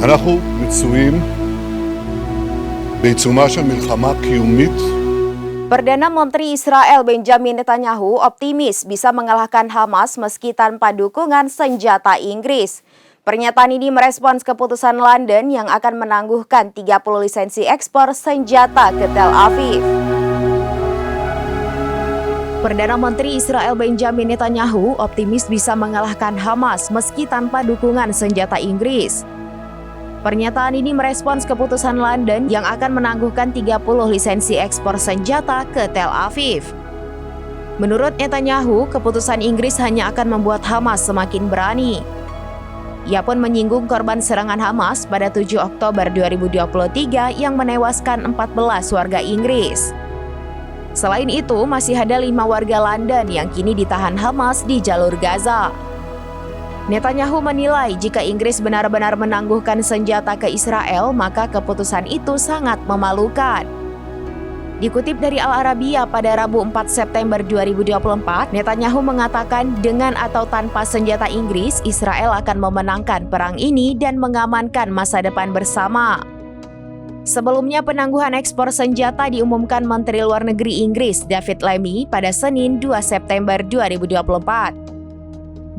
אנחנו מצויים בעיצומה של מלחמה קיומית. Perdana Menteri Israel Benjamin Netanyahu optimis bisa mengalahkan Hamas meski tanpa dukungan senjata Inggris. Pernyataan ini merespons keputusan London yang akan menangguhkan 30 lisensi ekspor senjata ke Tel Aviv. Perdana Menteri Israel Benjamin Netanyahu optimis bisa mengalahkan Hamas meski tanpa dukungan senjata Inggris. Pernyataan ini merespons keputusan London yang akan menangguhkan 30 lisensi ekspor senjata ke Tel Aviv. Menurut Netanyahu, keputusan Inggris hanya akan membuat Hamas semakin berani. Ia pun menyinggung korban serangan Hamas pada 7 Oktober 2023 yang menewaskan 14 warga Inggris. Selain itu, masih ada 5 warga London yang kini ditahan Hamas di jalur Gaza. Netanyahu menilai jika Inggris benar-benar menangguhkan senjata ke Israel, maka keputusan itu sangat memalukan. Dikutip dari Al Arabiya pada Rabu 4 September 2024, Netanyahu mengatakan dengan atau tanpa senjata Inggris, Israel akan memenangkan perang ini dan mengamankan masa depan bersama. Sebelumnya, penangguhan ekspor senjata diumumkan Menteri Luar Negeri Inggris David Lammy pada Senin 2 September 2024.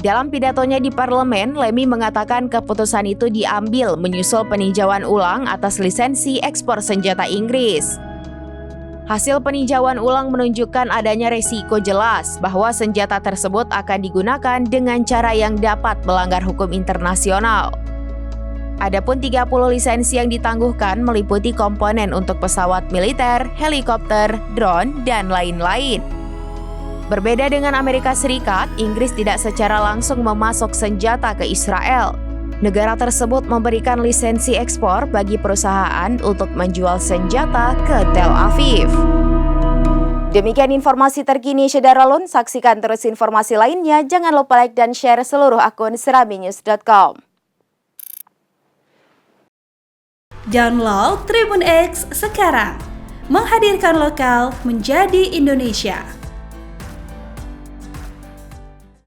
Dalam pidatonya di parlemen, Lammy mengatakan keputusan itu diambil menyusul peninjauan ulang atas lisensi ekspor senjata Inggris. Hasil peninjauan ulang menunjukkan adanya resiko jelas bahwa senjata tersebut akan digunakan dengan cara yang dapat melanggar hukum internasional. Adapun 30 lisensi yang ditangguhkan meliputi komponen untuk pesawat militer, helikopter, drone, dan lain-lain. Berbeda dengan Amerika Serikat, Inggris tidak secara langsung memasok senjata ke Israel. Negara tersebut memberikan lisensi ekspor bagi perusahaan untuk menjual senjata ke Tel Aviv. Demikian informasi terkini Syederalun. Saksikan terus informasi lainnya. Jangan lupa like dan share seluruh akun seraminews.com. Download Tribun X sekarang. Menghadirkan lokal menjadi Indonesia.